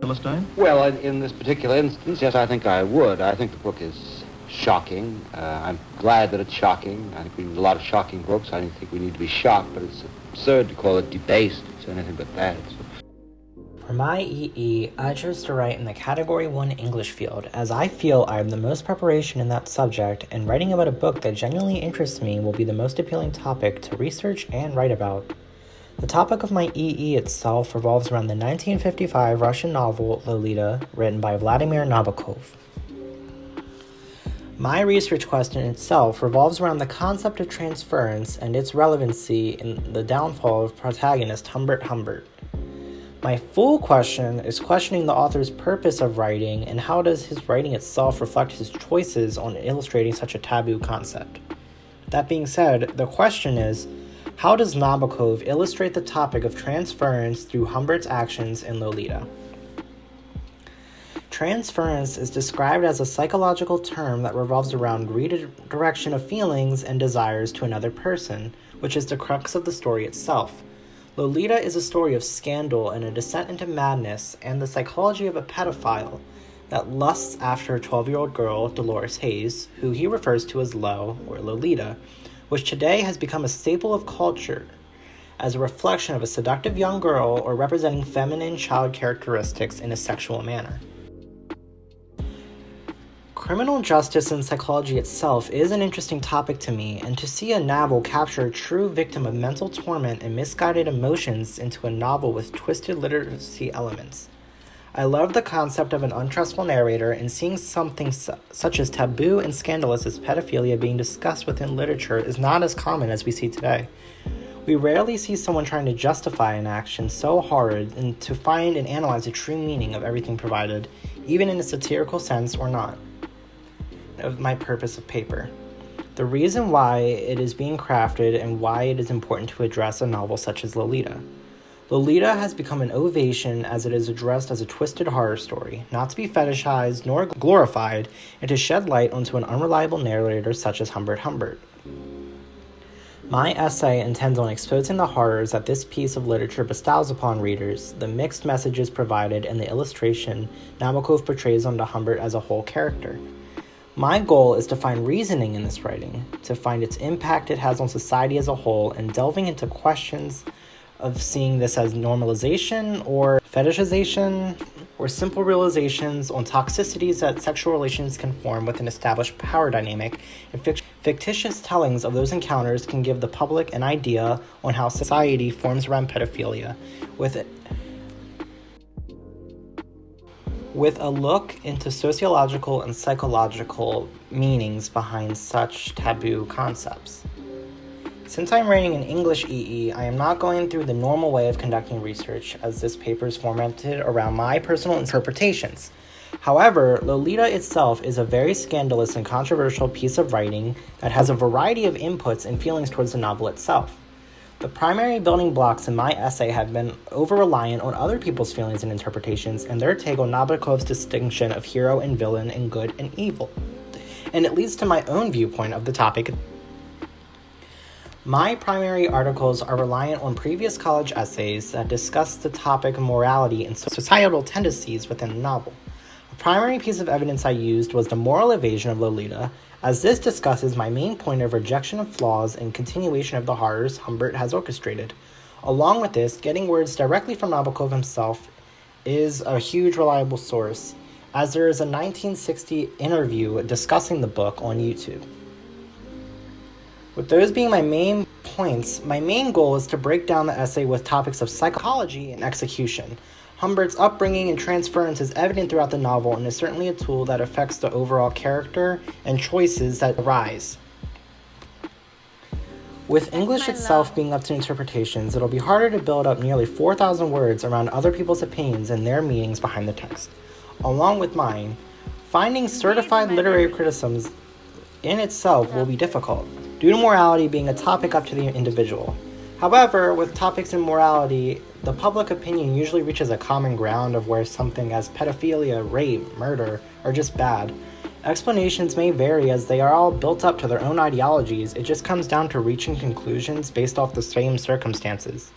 Philistine? Well, in this particular instance, yes, I think I would. I think the book is shocking. I'm glad that it's shocking. I think we read a lot of shocking books. I don't think we need to be shocked, but it's absurd to call it debased. It's anything but that. For my EE, I chose to write in the Category 1 English field, as I feel I have the most preparation in that subject, and writing about a book that genuinely interests me will be the most appealing topic to research and write about. The topic of my EE itself revolves around the 1955 Russian novel Lolita, written by Vladimir Nabokov. My research question itself revolves around the concept of transference and its relevancy in the downfall of protagonist Humbert. My full question is questioning the author's purpose of writing and how does his writing itself reflect his choices on illustrating such a taboo concept. That being said, the question is, how does Nabokov illustrate the topic of transference through Humbert's actions in Lolita? Transference is described as a psychological term that revolves around redirection of feelings and desires to another person, which is the crux of the story itself. Lolita is a story of scandal and a descent into madness and the psychology of a pedophile that lusts after a 12-year-old girl, Dolores Hayes, who he refers to as Lo, or Lolita, which today has become a staple of culture as a reflection of a seductive young girl or representing feminine child characteristics in a sexual manner. Criminal justice and psychology itself is an interesting topic to me, and to see a novel capture a true victim of mental torment and misguided emotions into a novel with twisted literacy elements. I love the concept of an untrustful narrator, and seeing something such as taboo and scandalous as pedophilia being discussed within literature is not as common as we see today. We rarely see someone trying to justify an action so horrid and to find and analyze the true meaning of everything provided, even in a satirical sense or not. Of my purpose of paper. The reason why it is being crafted and why it is important to address a novel such as Lolita. Lolita has become an ovation as it is addressed as a twisted horror story, not to be fetishized nor glorified, and to shed light onto an unreliable narrator such as Humbert. My essay intends on exposing the horrors that this piece of literature bestows upon readers, the mixed messages provided, and the illustration Nabokov portrays onto Humbert as a whole character. My goal is to find reasoning in this writing, to find its impact it has on society as a whole, and delving into questions of seeing this as normalization or fetishization, or simple realizations on toxicities that sexual relations can form with an established power dynamic, and fictitious tellings of those encounters can give the public an idea on how society forms around pedophilia, with a look into sociological and psychological meanings behind such taboo concepts. Since I'm writing in English EE, I am not going through the normal way of conducting research, as this paper is formatted around my personal interpretations. However, Lolita itself is a very scandalous and controversial piece of writing that has a variety of inputs and feelings towards the novel itself. The primary building blocks in my essay have been over-reliant on other people's feelings and interpretations and their take on Nabokov's distinction of hero and villain and good and evil. And it leads to my own viewpoint of the topic. My primary articles are reliant on previous college essays that discuss the topic of morality and societal tendencies within the novel. A primary piece of evidence I used was the moral evasion of Lolita, as this discusses my main point of rejection of flaws and continuation of the horrors Humbert has orchestrated. Along with this, getting words directly from Nabokov himself is a huge reliable source, as there is a 1960 interview discussing the book on YouTube. With those being my main points, my main goal is to break down the essay with topics of psychology and execution. Humbert's upbringing and transference is evident throughout the novel and is certainly a tool that affects the overall character and choices that arise. With English itself being up to interpretations, it'll be harder to build up nearly 4,000 words around other people's opinions and their meanings behind the text. Along with mine, finding certified literary criticisms in itself will be difficult, due to morality being a topic up to the individual. However, with topics in morality, the public opinion usually reaches a common ground of where something as pedophilia, rape, murder are just bad. Explanations may vary as they are all built up to their own ideologies. It just comes down to reaching conclusions based off the same circumstances.